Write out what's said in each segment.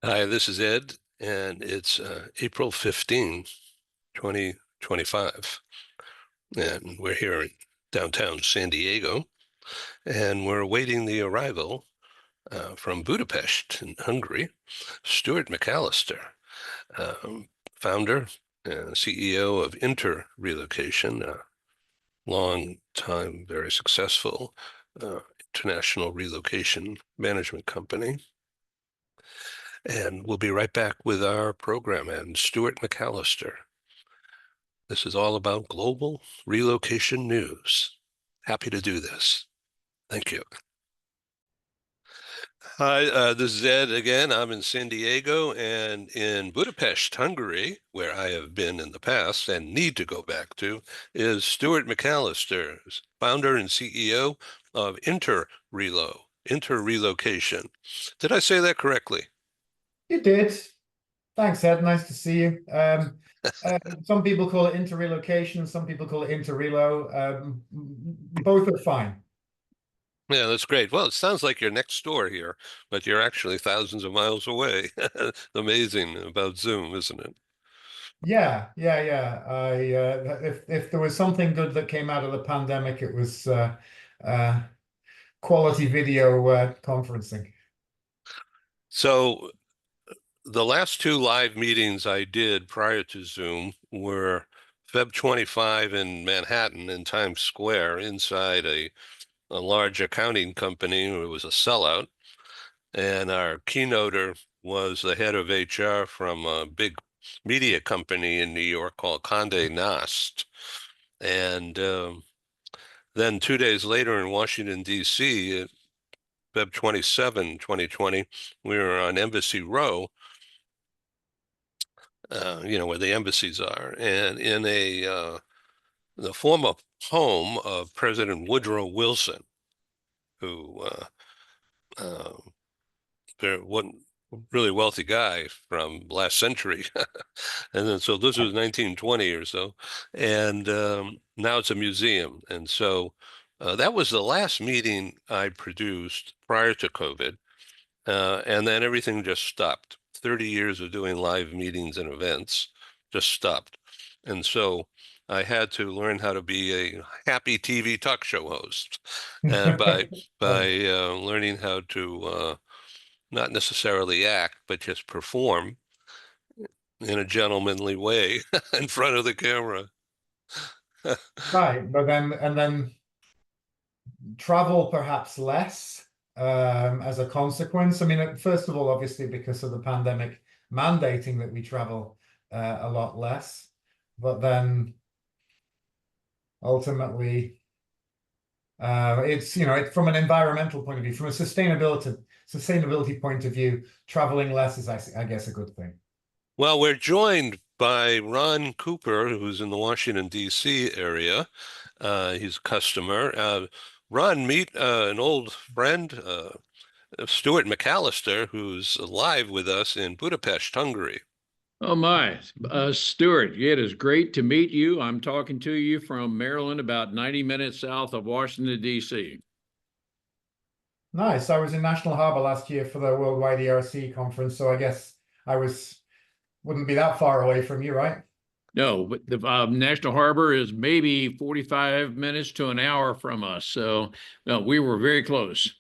Hi, this is Ed, and it's April 15, 2025. And we're here in downtown San Diego, and we're awaiting the arrival from Budapest in Hungary, StuartMcAlister, founder and CEO of Relocation, a long time, very successful international relocation management company. And we'll be right back with our program and Stuart McAllister. This is all about global relocation news. Happy to do this. Thank you. Hi, this is Ed again. I'm in San Diego and in Budapest, Hungary, where I have been in the past and need to go back to, is Stuart McAllister, founder and CEO of Interrelocation. Did I say that correctly? You did. Thanks, Ed. Nice to see you. Some people call it interrelocation, some people call it interrelo. Both are fine. Yeah, that's great. Well, it sounds like you're next door here, but you're actually thousands of miles away. Amazing about Zoom, isn't it? Yeah. If there was something good that came out of the pandemic, it was quality video conferencing. So the last two live meetings I did prior to Zoom were Feb 25 in Manhattan in Times Square inside a large accounting company. It was a sellout. And our keynoter was the head of HR from a big media company in New York called Condé Nast. And then 2 days later in Washington, D.C., Feb 27, 2020, we were on Embassy Row, where the embassies are, and in the former home of President Woodrow Wilson, who one really wealthy guy from last century. And then so this was 1920 or so, and now it's a museum. And so that was the last meeting I produced prior to COVID. And then everything just stopped. 30 years of doing live meetings and events just stopped. And so I had to learn how to be a happy TV talk show host by learning how to not necessarily act, but just perform in a gentlemanly way in front of the camera. Right, but then travel perhaps less as a consequence. I mean, first of all, obviously because of the pandemic mandating that we travel a lot less, but then ultimately it's from an environmental point of view, from a sustainability point of view, traveling less is, I guess, a good thing. Well, we're joined by RonCooper, who's in the Washington, D.C. area. He's a customer. Ron, meet an old friend, Stuart McAlister, who's live with us in Budapest, Hungary. Oh my, Stuart, it is great to meet you. I'm talking to you from Maryland, about 90 minutes south of Washington, D.C. Nice. I was in National Harbor last year for the Worldwide ERC conference, so I guess wouldn't be that far away from you, right? No, but the National Harbor is maybe 45 minutes to an hour from us, so no, we were very close.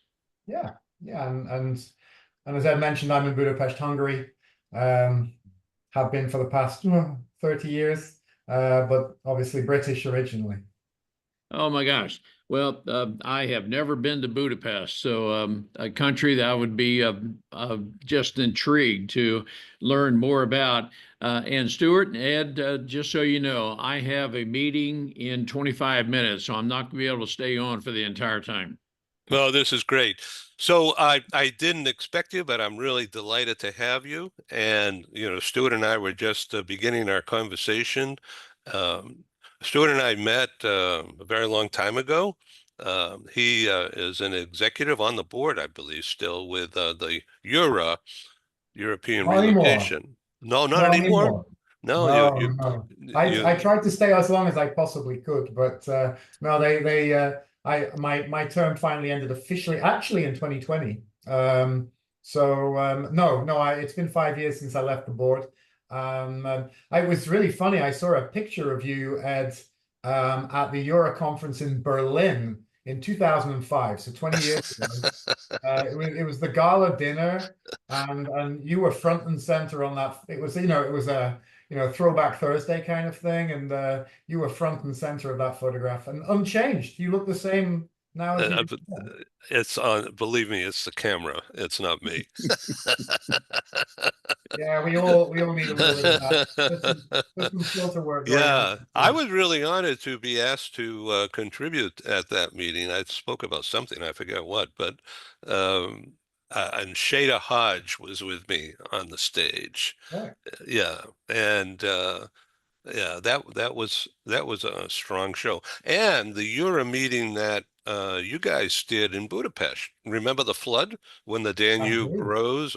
Yeah, and as I mentioned, I'm in Budapest, Hungary. Have been for the past 30 years, but obviously British originally. Oh my gosh. Well, I have never been to Budapest, so a country that I would be just intrigued to learn more about. And Stuart and Ed, just so you know, I have a meeting in 25 minutes, so I'm not going to be able to stay on for the entire time. Well, this is great. So I didn't expect you, but I'm really delighted to have you. And, Stuart and I were just beginning our conversation. Stuart and I met a very long time ago. He is an executive on the board, I believe, still with the European Not anymore. Relocation. No, not Not anymore. anymore. No, No. I tried to stay as long as I possibly could, but no, my term finally ended officially actually in 2020. So it's been 5 years since I left the board. It was really funny. I saw a picture of you, Ed, at the Euro conference in Berlin in 2005, so 20 years ago. It was the gala dinner, and you were front and center on that. It was a throwback Thursday kind of thing, and you were front and center of that photograph, and unchanged. You look the same now as you did then. It's on, believe me, it's the camera. It's not me. Yeah, we all need a little bit of that. There's some filter work going on. Yeah, I was really honored to be asked to contribute at that meeting. I spoke about something, I forget what, but and Shada Hodge was with me on the stage. Right. Yeah, and yeah, that was a strong show. And the Euro meeting that you guys did in Budapest. Remember the flood when the Danube rose?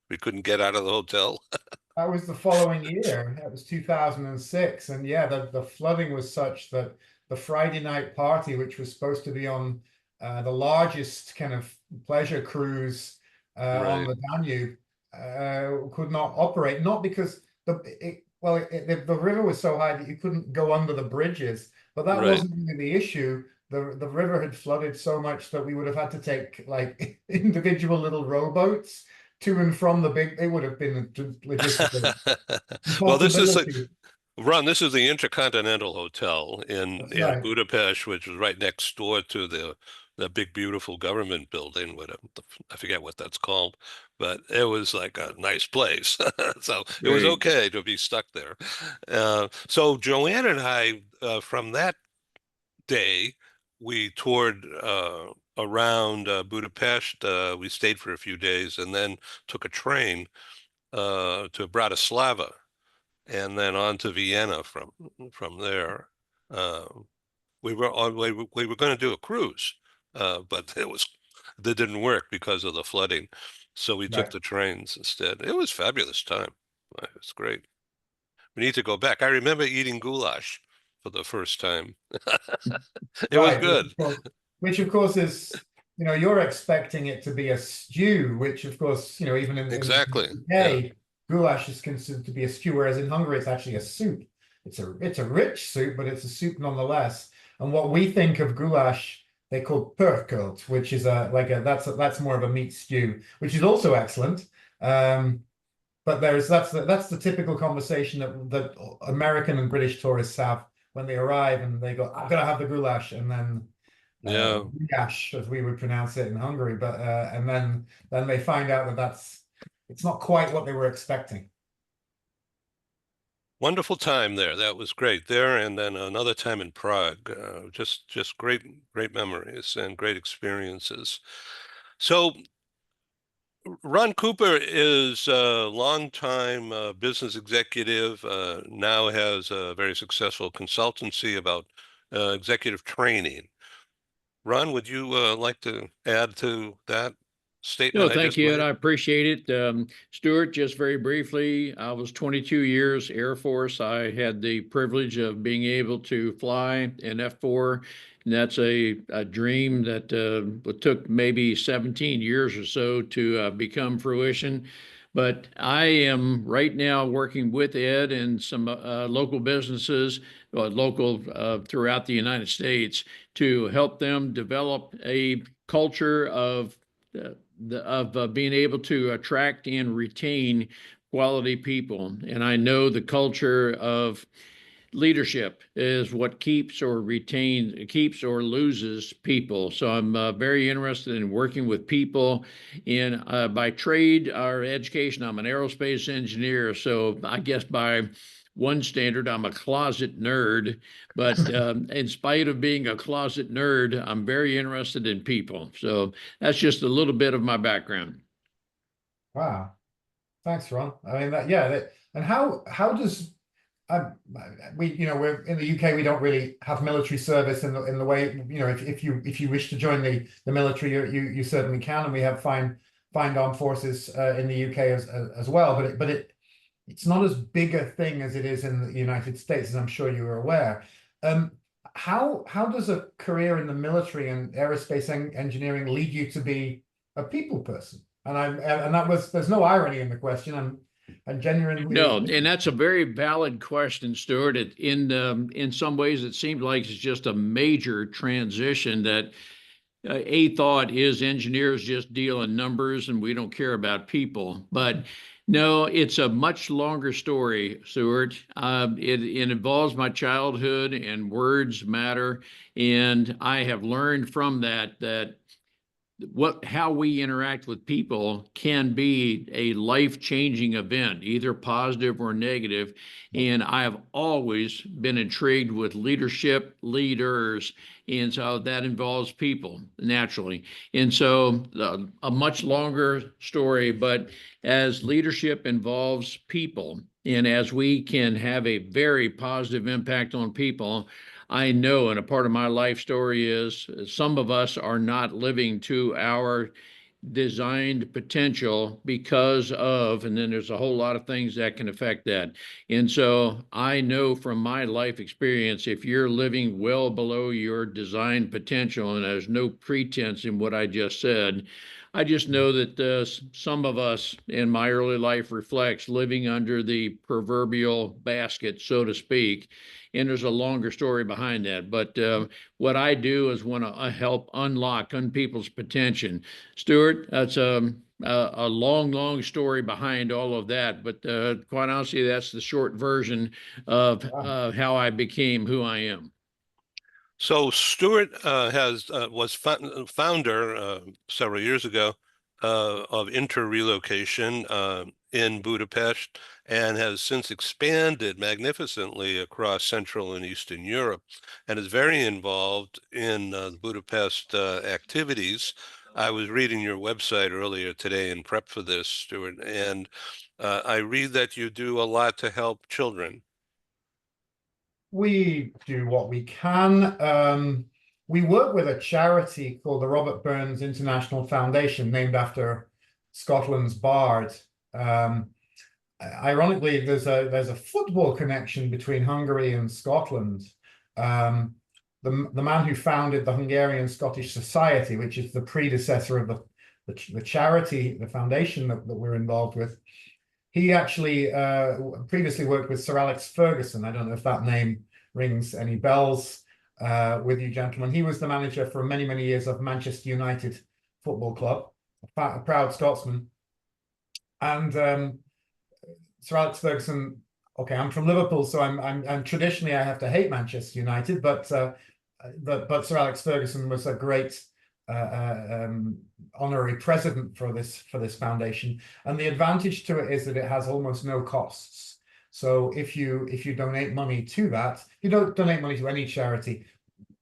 We couldn't get out of the hotel. That was the following year. That was 2006, and yeah, the flooding was such that the Friday night party, which was supposed to be on the largest kind of pleasure cruise on the Danube, could not operate. Not because the river was so high that you couldn't go under the bridges, but that wasn't really the issue. The river had flooded so much that we would have had to take like individual little rowboats to and from the big. It would have been logistical. Well, this is Ron. This is the Intercontinental Hotel in Budapest, which is right next door to the big beautiful government building. I forget what that's called, but it was like a nice place. So it was okay to be stuck there. So Joanne and I, from that day, we toured around Budapest. We stayed for a few days and then took a train to Bratislava and then on to Vienna from there. We were going to do a cruise, but that didn't work because of the flooding. So we took the trains instead. It was a fabulous time. It was great. We need to go back. I remember eating goulash for the first time. It was good. Which of course is, you're expecting it to be a stew, which of course, even in the UK, goulash is considered to be a stew, whereas in Hungary it's actually a soup. It's a rich soup, but it's a soup nonetheless. And what we think of goulash, they call pörkölt, which is that's more of a meat stew, which is also excellent. But that's the typical conversation that American and British tourists have when they arrive, and they go, "I'm gonna have the goulash," and then goulash, as we would pronounce it in Hungary. But and then they find out that it's not quite what they were expecting. Wonderful time there. That was great there, and then another time in Prague. Just great memories and great experiences. So RonCooper is a longtime business executive, now has a very successful consultancy about executive training. Ron, would you like to add to that statement? No, thank you, and I appreciate it. Stuart, just very briefly, I was 22 years Air Force. I had the privilege of being able to fly an F-4, and that's a dream that took maybe 17 years or so to become fruition. But I am right now working with Ed and some local businesses, local throughout the United States, to help them develop a culture of being able to attract and retain quality people. And I know the culture of leadership is what keeps or loses people. So I'm very interested in working with people. In by trade or education, I'm an aerospace engineer. So I guess by one standard, I'm a closet nerd. But in spite of being a closet nerd, I'm very interested in people. So that's just a little bit of my background. Wow, thanks, Ron. I mean, and how does we're in the UK, we don't really have military service in the way, if you wish to join the military, you certainly can, and we have fine armed forces in the UK as well, but it's not as big a thing as it is in the United States, as I'm sure you are aware. How does a career in the military and aerospace engineering lead you to be a people person? and that was, there's no irony in the question. I'm genuinely. No, and that's a very valid question, Stuart. In some ways, it seems like it's just a major transition that a thought is engineers just deal in numbers and we don't care about people. But no, it's a much longer story, Stuart. It involves my childhood, and words matter. And I have learned from that how we interact with people can be a life-changing event, either positive or negative. And I have always been intrigued with leadership, leaders, and so that involves people naturally. And so a much longer story, but as leadership involves people, and as we can have a very positive impact on people, I know, and a part of my life story is some of us are not living to our designed potential because of, and then there's a whole lot of things that can affect that. And so I know from my life experience, if you're living well below your designed potential, and there's no pretense in what I just said, I just know that some of us in my early life reflects living under the proverbial basket, so to speak. And there's a longer story behind that. But what I do is want to help unlock people's potential. Stuart, that's a long, long story behind all of that. But quite honestly, that's the short version of how I became who I am. So Stuart was founder several years ago of Interrelocation in Budapest, and has since expanded magnificently across Central and Eastern Europe, and is very involved in the Budapest activities. I was reading your website earlier today in prep for this, Stuart, and I read that you do a lot to help children. We do what we can. We work with a charity called the Robert Burns International Foundation, named after Scotland's bard. Ironically, there's a football connection between Hungary and Scotland. The man who founded the Hungarian Scottish Society, which is the predecessor of the charity, the foundation that we're involved with, he actually previously worked with Sir Alex Ferguson. I don't know if that name rings any bells with you gentlemen. He was the manager for many, many years of Manchester United Football Club, a proud Scotsman. And Sir Alex Ferguson, okay, I'm from Liverpool, so I'm traditionally I have to hate Manchester United, but Sir Alex Ferguson was a great honorary president for this foundation, and the advantage to it is that it has almost no costs. So if you donate money to that, you don't donate money to any charity,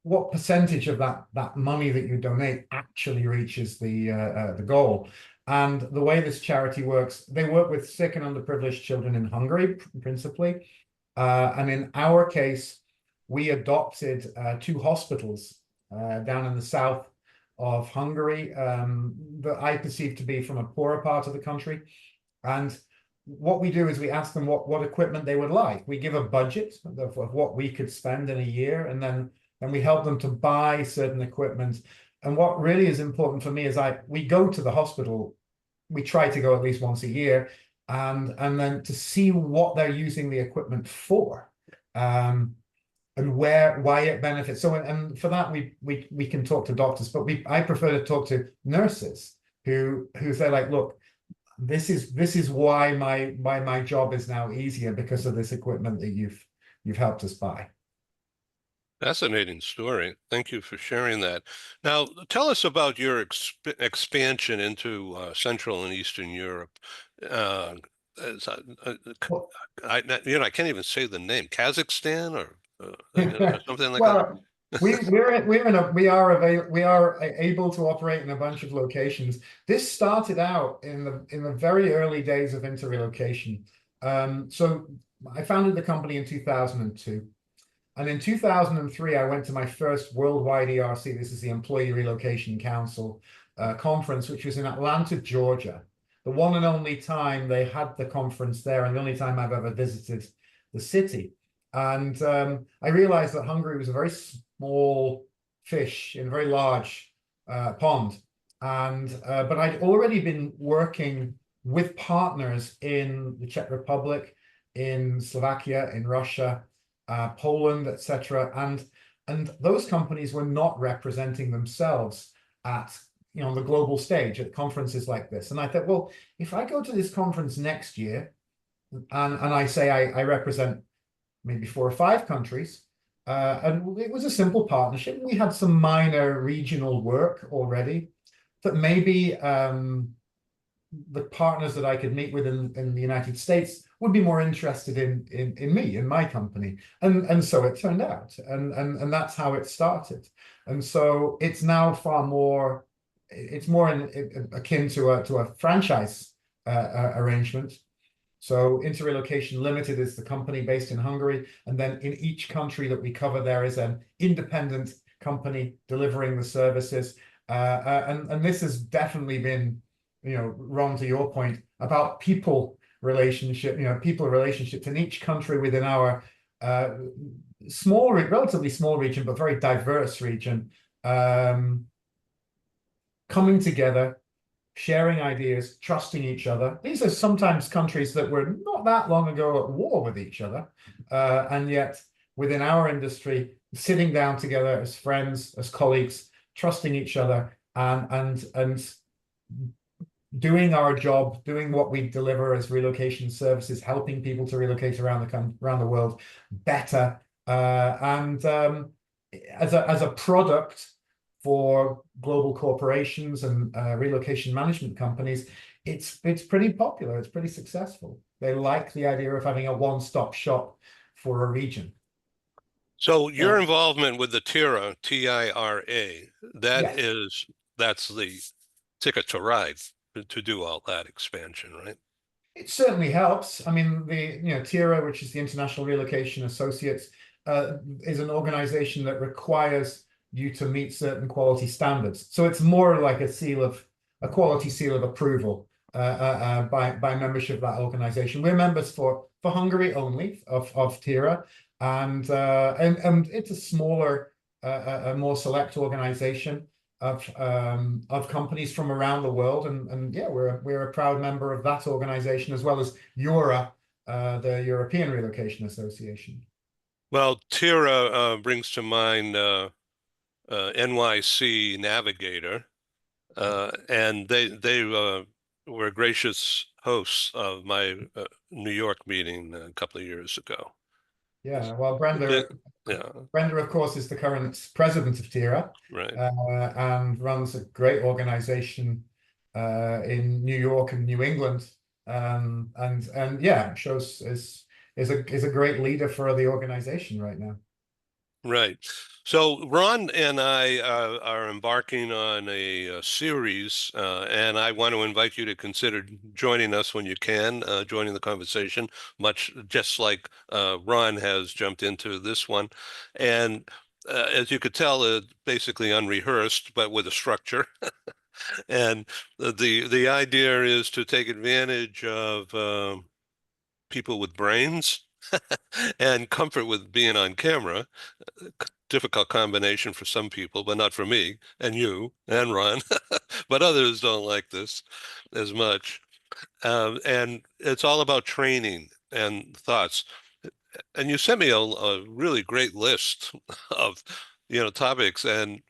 what percentage of that money that you donate actually reaches the goal? And the way this charity works, they work with sick and underprivileged children in Hungary principally, and in our case, we adopted 2 hospitals down in the south of Hungary that I perceive to be from a poorer part of the country. And what we do is we ask them what equipment they would like. We give a budget of what we could spend in a year, and then we help them to buy certain equipment. And what really is important for me is we go to the hospital, we try to go at least once a year, and then to see what they're using the equipment for. And why it benefits. So, and for that we can talk to doctors, but I prefer to talk to nurses who say like, look, this is why my job is now easier because of this equipment that you've helped us buy. Fascinating story. Thank you for sharing that. Now, tell us about your expansion into Central and Eastern Europe. I can't even say the name. Kazakhstan or something like that. We are able to operate in a bunch of locations. This started out in the very early days of Interrelocation. So I founded the company in 2002, and in 2003 I went to my first worldwide ERC. This is the Employee Relocation Council conference, which was in Atlanta, Georgia. The one and only time they had the conference there, and the only time I've ever visited the city. And I realized that Hungary was a very small fish in a very large pond. And but I'd already been working with partners in the Czech Republic, in Slovakia, in Russia, Poland, etc. And those companies were not representing themselves at on the global stage at conferences like this. And I thought, well, if I go to this conference next year and I say I represent maybe 4 or 5 countries, and it was a simple partnership. We had some minor regional work already, that maybe the partners that I could meet with in the United States would be more interested in me, in my company. And so it turned out. And that's how it started. And so it's now far more, it's more akin to a franchise arrangement. So Interrelocation Limited is the company based in Hungary. And then in each country that we cover, there is an independent company delivering the services. And this has definitely been, Ron, to your point about people relationships in each country within our relatively small region, but very diverse region, coming together, sharing ideas, trusting each other. These are sometimes countries that were not that long ago at war with each other, and yet within our industry, sitting down together as friends, as colleagues, trusting each other, and doing our job, doing what we deliver as relocation services, helping people to relocate around the world better, and as a product for global corporations and relocation management companies, it's pretty popular. It's pretty successful. They like the idea of having a one-stop shop for a region. So your involvement with the TIRA, TIRA, that's the ticket to ride to do all that expansion, right? It certainly helps. I mean, the TIRA, which is the International Relocation Associates, is an organization that requires you to meet certain quality standards. So it's more like a quality seal of approval by membership of that organization. We're members for Hungary only of TIRA, and it's a smaller, a more select organization of companies from around the world, and yeah, we're a proud member of that organization, as well as EURA, the European Relocation Association. Well, TIRA brings to mind NYC Navigator, and they were gracious hosts of my New York meeting a couple of years ago. Yeah, well, Brenda, of course, is the current president of TIRA, right, and runs a great organization in New York and New England, and yeah, is a great leader for the organization right now. Right. So Ron and I are embarking on a series, and I want to invite you to consider joining us when you can, joining the conversation, much just like Ron has jumped into this one. And as you could tell, basically unrehearsed, but with a structure. And the idea is to take advantage of people with brains and comfort with being on camera. Difficult combination for some people, but not for me and you and Ron. But others don't like this as much. And it's all about training and thoughts. And you sent me a really great list of topics, and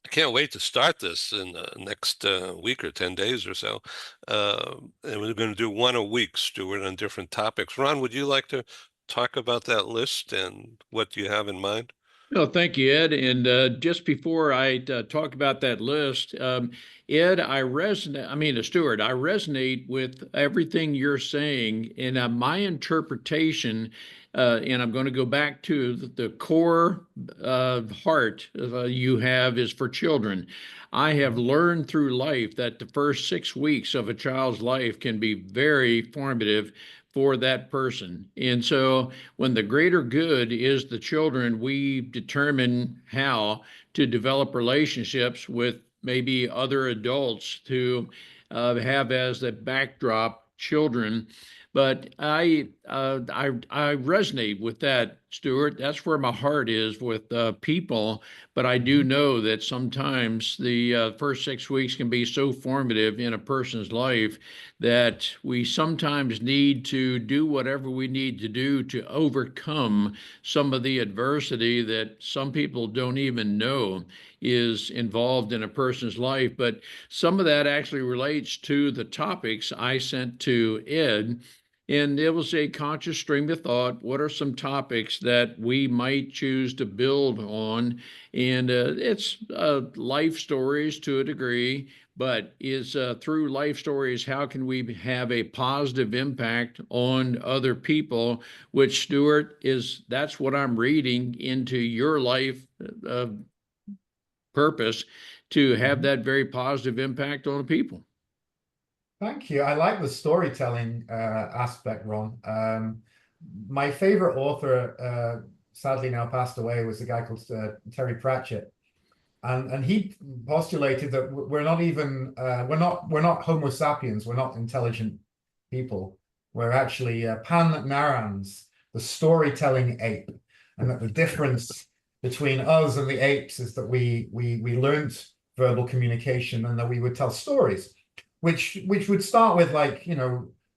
I can't wait to start this in the next week or 10 days or so. And we're going to do one a week, Stuart, on different topics. Ron, would you like to talk about that list and what you have in mind? No, thank you, Ed. And just before I talk about that list, Ed, Stuart, I resonate with everything you're saying. And my interpretation, and I'm going to go back to the core heart you have is for children. I have learned through life that the first 6 weeks of a child's life can be very formative for that person. And so when the greater good is the children, we determine how to develop relationships with maybe other adults to have as a backdrop children. But I resonate with that, Stuart. That's where my heart is with people. But I do know that sometimes the first 6 weeks can be so formative in a person's life that we sometimes need to do whatever we need to do to overcome some of the adversity that some people don't even know is involved in a person's life. But some of that actually relates to the topics I sent to Ed. And it was a conscious stream of thought. What are some topics that we might choose to build on? And it's life stories to a degree, but is through life stories, how can we have a positive impact on other people? Which, Stuart, that's what I'm reading into your life purpose, to have that very positive impact on people. Thank you. I like the storytelling aspect, Ron. My favorite author, sadly now passed away, was a guy called Terry Pratchett, and he postulated that we're not Homo sapiens. We're not intelligent people. We're actually Pan Narans, the storytelling ape, and that the difference between us and the apes is that we learned verbal communication and that we would tell stories. Which would start with, like,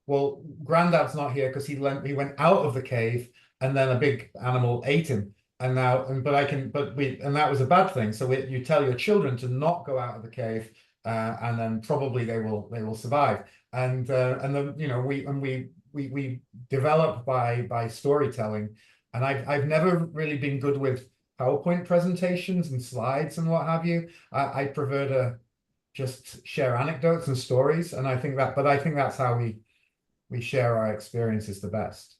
well, Granddad's not here because he went out of the cave and then a big animal ate him, and that was a bad thing. So you tell your children to not go out of the cave, and then probably they will survive. And then we develop by storytelling. And I've never really been good with PowerPoint presentations and slides and what have you. I prefer to just share anecdotes and stories, and I think that's how we share our experiences the best.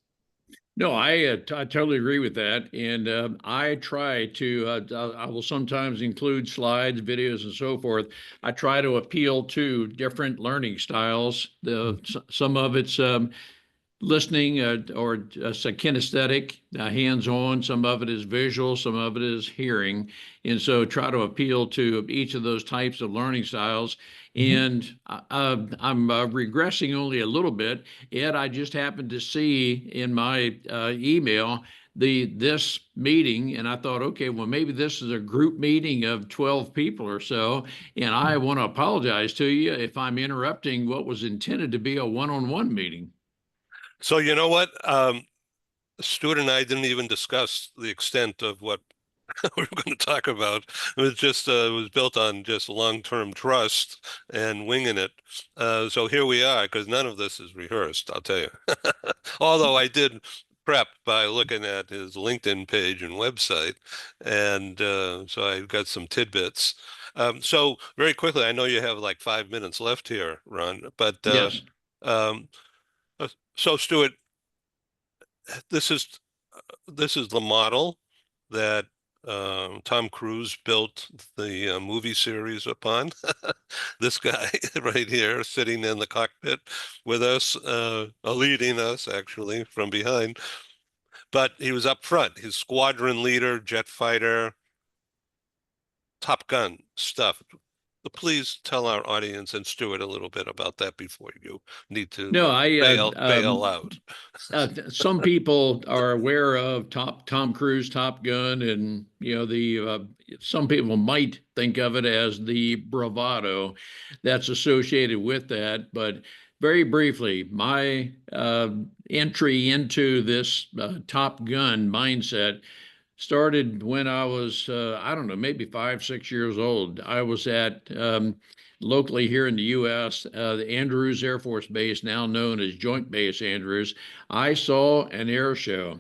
No, I totally agree with that, and I try to. I will sometimes include slides, videos, and so forth. I try to appeal to different learning styles. Some of it's listening or kinesthetic, hands-on. Some of it is visual, some of it is hearing. And so try to appeal to each of those types of learning styles. And I'm regressing only a little bit. Ed, I just happened to see in my email this meeting, and I thought, okay, well, maybe this is a group meeting of 12 people or so. And I want to apologize to you if I'm interrupting what was intended to be a one-on-one meeting. So you know what? Stuart and I didn't even discuss the extent of what we were going to talk about. It was just it was built on just long-term trust and winging it. So here we are, because none of this is rehearsed, I'll tell you. Although I did prep by looking at his LinkedIn page and website, and so I got some tidbits. So very quickly, I know you have like 5 minutes left here, Ron, but Yes. So Stuart, this is the model that Tom Cruise built the movie series upon. This guy right here, sitting in the cockpit with us, leading us actually from behind. But he was up front. His squadron leader, jet fighter, Top Gun stuff. Please tell our audience and Stuart a little bit about that before you need to No, bail out. Some people are aware of Tom Cruise, Top Gun, and some people might think of it as the bravado that's associated with that. But very briefly, my entry into this Top Gun mindset started when I was, I don't know, maybe 5, 6 years old. I was at locally here in the U.S., the Andrews Air Force Base, now known as Joint Base Andrews. I saw an air show.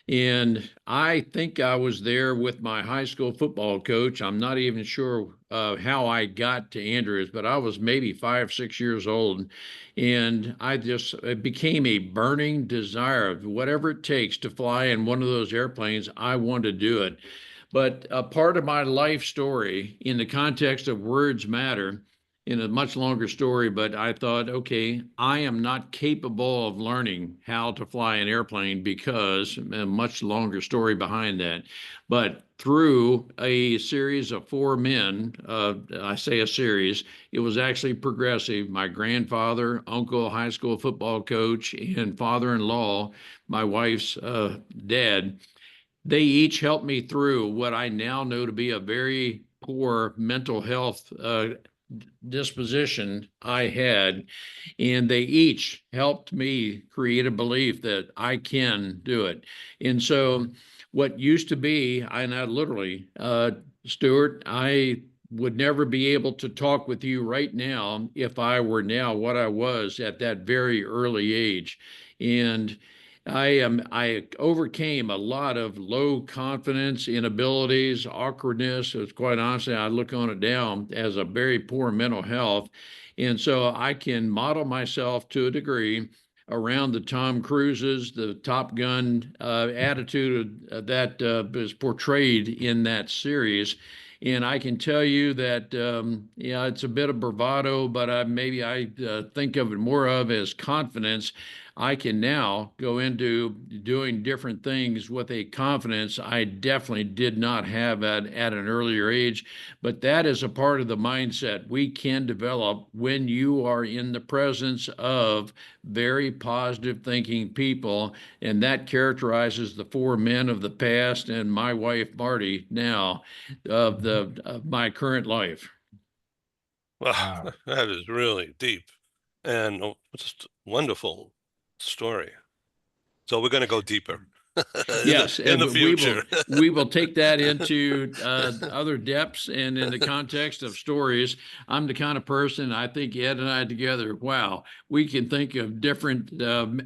And I think I was there with my high school football coach. I'm not even sure how I got to Andrews, but I was maybe 5, 6 years old. And it became a burning desire of whatever it takes to fly in one of those airplanes. I want to do it. But a part of my life story in the context of words matter in a much longer story, but I thought, okay, I am not capable of learning how to fly an airplane because a much longer story behind that. But through a series of four men, I say a series, it was actually progressive. My grandfather, uncle, high school football coach, and father-in-law, my wife's dad, they each helped me through what I now know to be a very poor mental health disposition I had, and they each helped me create a belief that I can do it. And so what used to be, and I literally, Stuart, I would never be able to talk with you right now if I were now what I was at that very early age. And I overcame a lot of low confidence, inabilities, awkwardness. It's quite honestly, I look on it now as a very poor mental health. And so I can model myself to a degree around the Tom Cruises, the Top Gun attitude that is portrayed in that series. And I can tell you that, yeah, it's a bit of bravado, but maybe I think of it more of as confidence. I can now go into doing different things with a confidence I definitely did not have at an earlier age. But that is a part of the mindset we can develop when you are in the presence of very positive thinking people. And that characterizes the four men of the past and my wife, Marty, now of my current life. Wow, that is really deep and just wonderful story. So we're going to go deeper Yes, in the future. we will take that into other depths, and in the context of stories. I'm the kind of person, I think Ed and I together, wow, we can think of different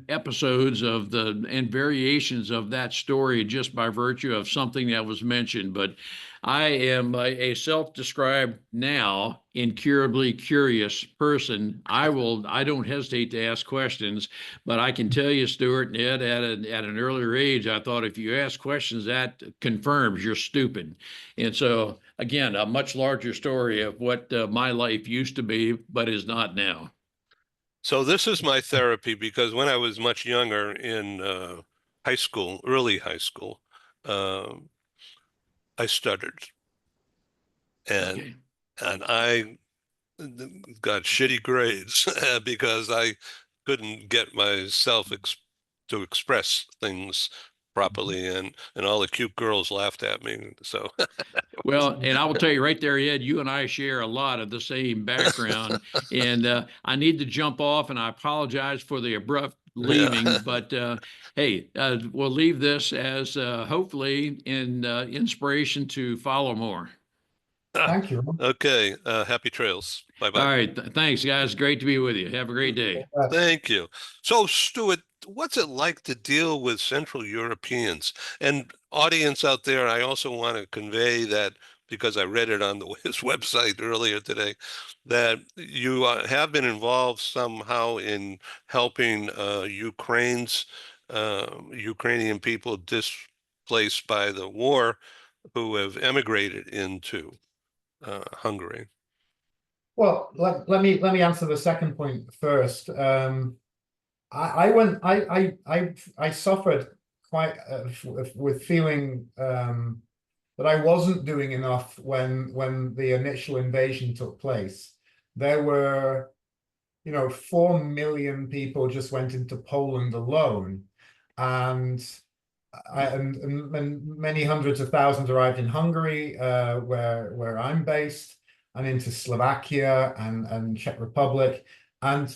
episodes of and variations of that story just by virtue of something that was mentioned. But I am a self-described now incurably curious person. I don't hesitate to ask questions, but I can tell you, Stuart and Ed, at an earlier age, I thought if you ask questions, that confirms you're stupid. And so, again, a much larger story of what my life used to be, but is not now. So this is my therapy because when I was much younger in high school, early high school, I stuttered and Okay. I got shitty grades because I couldn't get myself to express things properly, and all the cute girls laughed at me. So Well, and I will tell you right there, Ed, you and I share a lot of the same background. And I need to jump off, and I apologize for the abrupt leaving. yeah. But hey, we'll leave this as hopefully in inspiration to follow more. Thank you. Okay. Happy trails. All Bye-bye. right. Thanks, guys. Great to be with you. Have a great day. Thank you. So, Stuart, what's it like to deal with Central Europeans? And audience out there, I also want to convey that because I read it on his website earlier today, that you have been involved somehow in helping Ukrainian people displaced by the war who have emigrated into Hungary. Well, let me answer the second point first. I suffered quite with feeling that I wasn't doing enough when the initial invasion took place. There were, 4 million people just went into Poland alone, and many hundreds of thousands arrived in Hungary, where I'm based, and into Slovakia and Czech Republic. And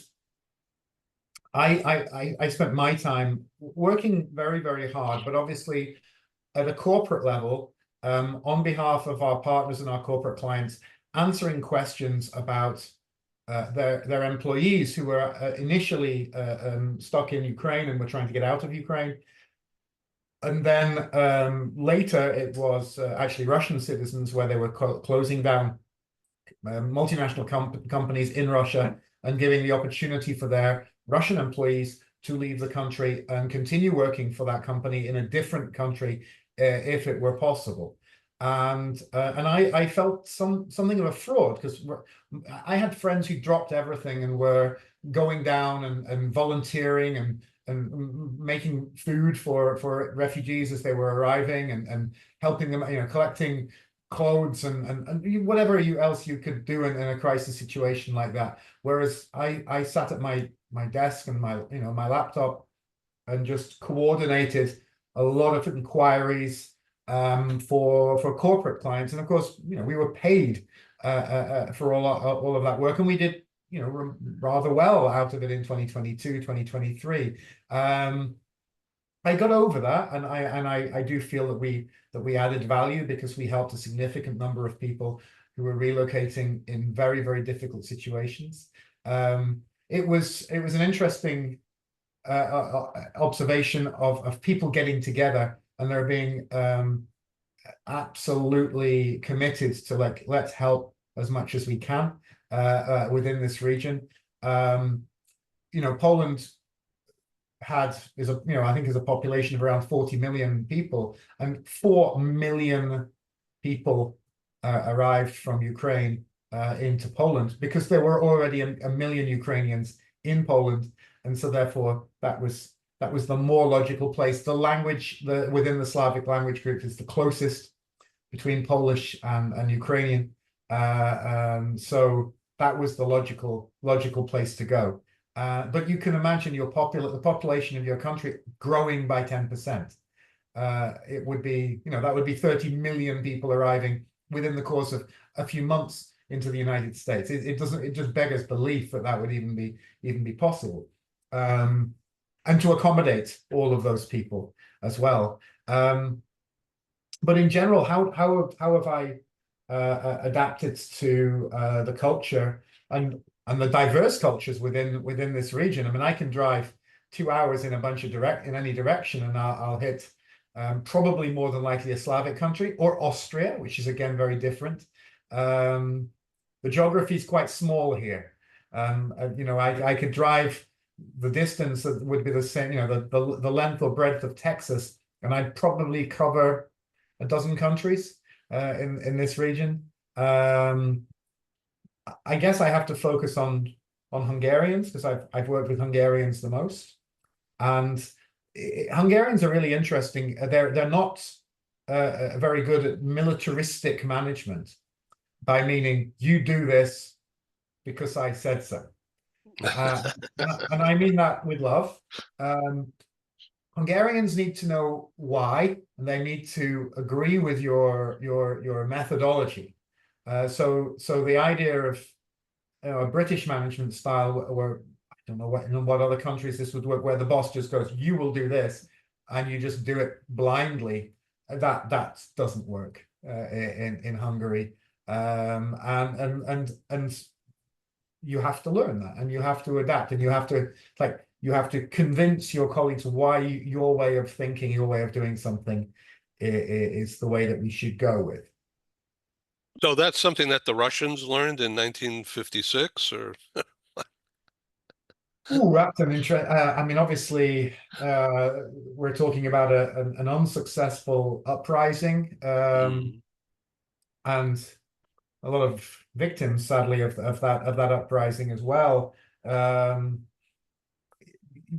I spent my time working very, very hard, but obviously at a corporate level, on behalf of our partners and our corporate clients, answering questions about their employees who were initially stuck in Ukraine and were trying to get out of Ukraine. And then later it was actually Russian citizens, where they were closing down multinational companies in Russia and giving the opportunity for their Russian employees to leave the country and continue working for that company in a different country if it were possible. and I felt something of a fraud, because I had friends who dropped everything and were going down and volunteering and making food for refugees as they were arriving, and helping them, collecting clothes and whatever else you could do in a crisis situation like that. Whereas I sat at my desk and my laptop and just coordinated a lot of inquiries for corporate clients, and of course, we were paid for all of that work, and we did, rather well out of it in 2022, 2023. I got over that, and I do feel that we added value, because we helped a significant number of people who were relocating in very, very difficult situations. It was an interesting observation of people getting together, and they're being absolutely committed to, like, let's help as much as we can within this region. Poland I think is a population of around 40 million people, and 4 million people arrived from Ukraine into Poland, because there were already a million Ukrainians in Poland, and so therefore that was the more logical place. The language within the Slavic language group is the closest between Polish and Ukrainian, so that was the logical place to go. But you can imagine the population of your country growing by 10%. It would be, that would be 30 million people arriving within the course of a few months into the United States. It just beggars belief that would even be possible, and to accommodate all of those people as well. But in general, how have I adapted to the culture and the diverse cultures within this region? I mean, I can drive 2 hours in any direction, and I'll hit probably more than likely a Slavic country, or Austria, which is again very different. The geography is quite small here. I could drive the distance that would be the same, the length or breadth of Texas, and I'd probably cover a dozen countries in this region. I guess I have to focus on Hungarians, because I've worked with Hungarians the most, and Hungarians are really interesting. They're not very good at militaristic management, by meaning you do this because I said so. And I mean that with love. Hungarians need to know why, and they need to agree with your methodology. So the idea of a British management style, or I don't know what other countries this would work, where the boss just goes, "You will do this," and you just do it blindly. That doesn't work in Hungary, and you have to learn that, and you have to adapt, and you have to convince your colleagues why your way of thinking, your way of doing something is the way that we should go with. So that's something that the Russians learned in 1956, or? Oh, that's an interesting. I mean, obviously, we're talking about an unsuccessful uprising, and a lot of victims, sadly, of that uprising as well.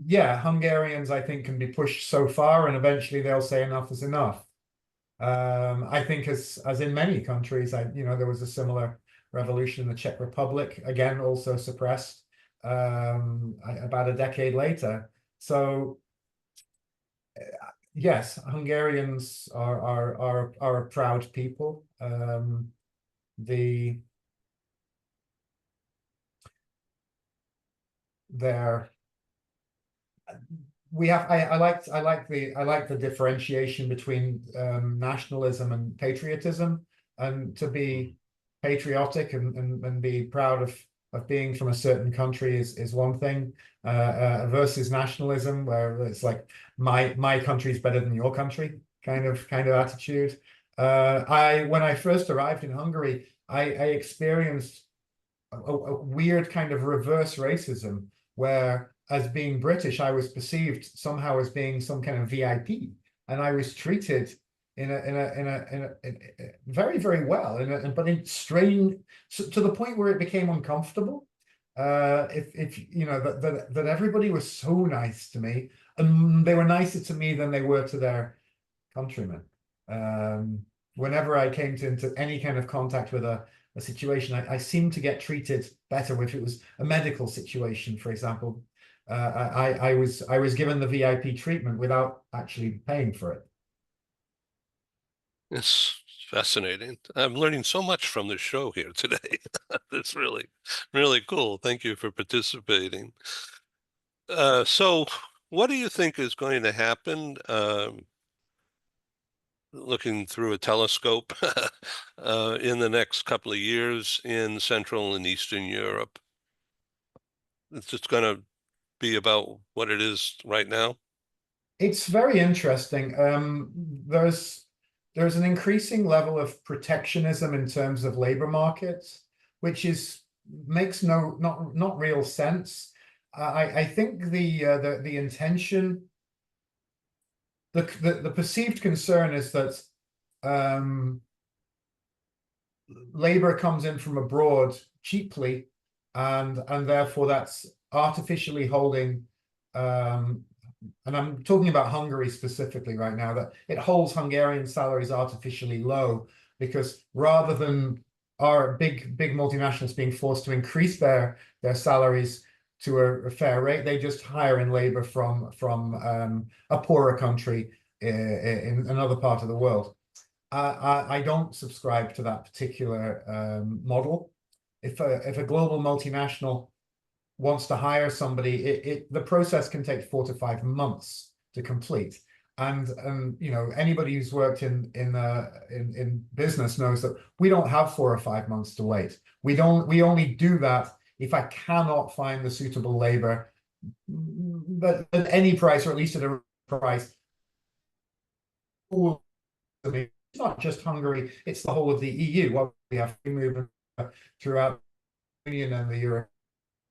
Yeah, Hungarians, I think, can be pushed so far, and eventually they'll say enough is enough. I think, as in many countries, there was a similar revolution in the Czech Republic, again, also suppressed about a decade later. So yes, Hungarians are a proud people. I like the differentiation between nationalism and patriotism, and to be patriotic and be proud of being from a certain country is one thing, versus nationalism, where it's like my country's better than your country kind of attitude. When I first arrived in Hungary, I experienced a weird kind of reverse racism, where, as being British, I was perceived somehow as being some kind of VIP, and I was treated very, very well, but in strange, to the point where it became uncomfortable. If you know that everybody was so nice to me, and they were nicer to me than they were to their countrymen. Whenever I came into any kind of contact with a situation, I seemed to get treated better. If it was a medical situation, for example, I was given the VIP treatment without actually paying for it. It's fascinating. I'm learning so much from this show here today. It's really, really cool. Thank you for participating. So what do you think is going to happen, looking through a telescope, in the next couple of years in Central and Eastern Europe? It's just going to be about what it is right now? It's very interesting. There's an increasing level of protectionism in terms of labor markets, which makes not real sense. I think the intention, the perceived concern is that labor comes in from abroad cheaply, and therefore that's artificially holding. And I'm talking about Hungary specifically right now, that it holds Hungarian salaries artificially low, because rather than our big multinationals being forced to increase their salaries to a fair rate, they just hire in labor from a poorer country in another part of the world. I don't subscribe to that particular model. If a global multinational wants to hire somebody, the process can take 4 to 5 months to complete. And you know, anybody who's worked in business knows that we don't have 4 or 5 months to wait. We only do that if I cannot find the suitable labor, but at any price, or at least at a price. It's not just Hungary; it's the whole of the EU. Well, we have free movement throughout the Union and the Euro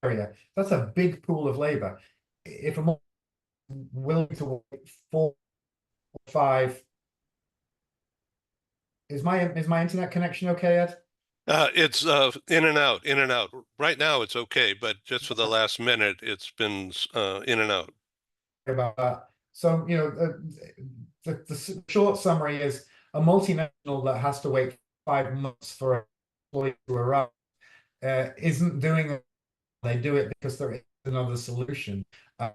area. That's a big pool of labor. If I'm willing to wait 4 or 5, is my internet connection okay, Ed? It's in and out, in and out. Right now it's okay, but just for the last minute, it's been in and out. About that. So, you know, the short summary is a multinational that has to wait 5 months for an employee to arrive isn't doing it. They do it because there is another solution.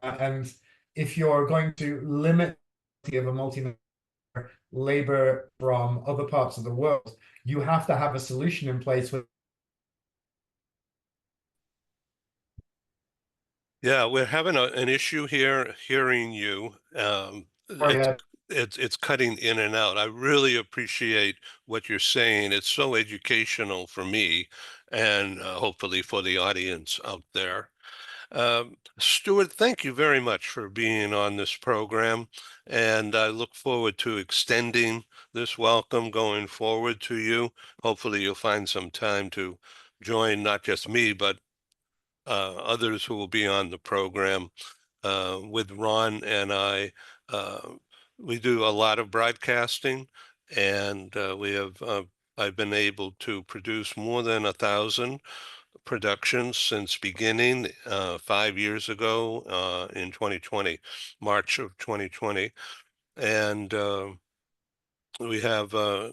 And if you're going to limit the of a multinational labor from other parts of the world, you have to have a solution in place with. Yeah, we're having an issue here hearing you. It's cutting in and out. I really appreciate what you're saying. It's so educational for me, and hopefully for the audience out there. Stuart, thank you very much for being on this program, and I look forward to extending this welcome going forward to you. Hopefully you'll find some time to join not just me, but others who will be on the program. With Ron and I, we do a lot of broadcasting, and I've been able to produce more than 1,000 productions since beginning 5 years ago in 2020, March of 2020. And we have a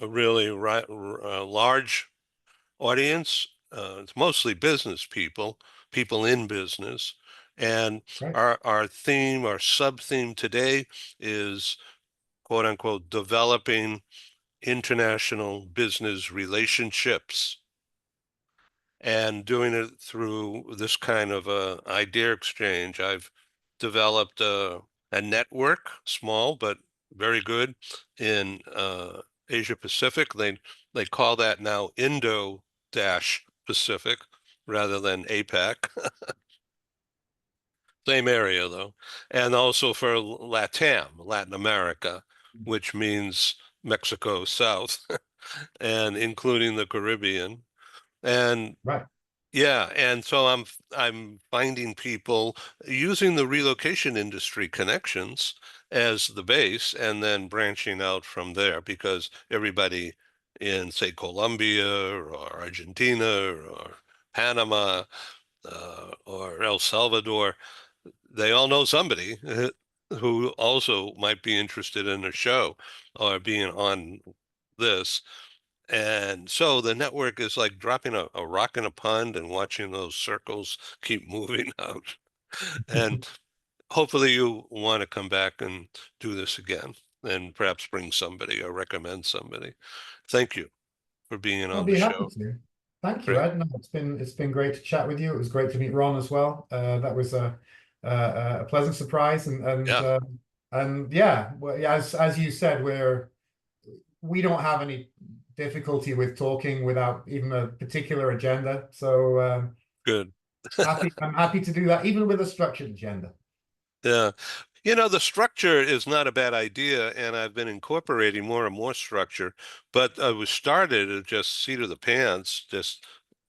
really large audience. It's mostly business people in business. And Right. our theme, our sub-theme today is, quote unquote, developing international business relationships, and doing it through this kind of idea exchange. I've developed a network, small but very good, in Asia Pacific. They call that now Indo-Pacific rather than APAC. Same area though. And also for LATAM, Latin America, which means Mexico South, and including the Caribbean. And Right. yeah, and so I'm finding people using the relocation industry connections as the base and then branching out from there, because everybody in, say, Colombia or Argentina or Panama or El Salvador, they all know somebody who also might be interested in a show or being on this. And so the network is like dropping a rock in a pond and watching those circles keep moving out. And hopefully you want to come back and do this again and perhaps bring somebody or recommend somebody. Thank you for being I'll on the be happy show. to. Thank you, Great. Ed. No, it's been great to chat with you. It was great to meet Ron as well. That was a pleasant surprise, Yeah, and yeah, well, yeah, as you said, we don't have any difficulty with talking without even a particular agenda. So good. I'm happy to do that, even with a structured agenda. Yeah. You know, the structure is not a bad idea, and I've been incorporating more and more structure, but I was started at just seat of the pants, just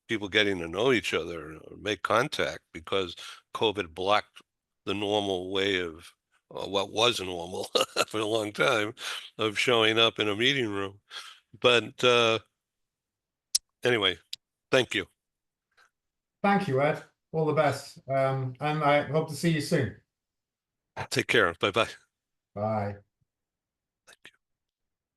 people getting to know each other, or make contact, because COVID blocked the normal way of what was normal for a long time of showing up in a meeting room. But anyway, thank you. Thank you, Ed. All the best. And I hope to see you soon. Take care. Bye-bye. Bye.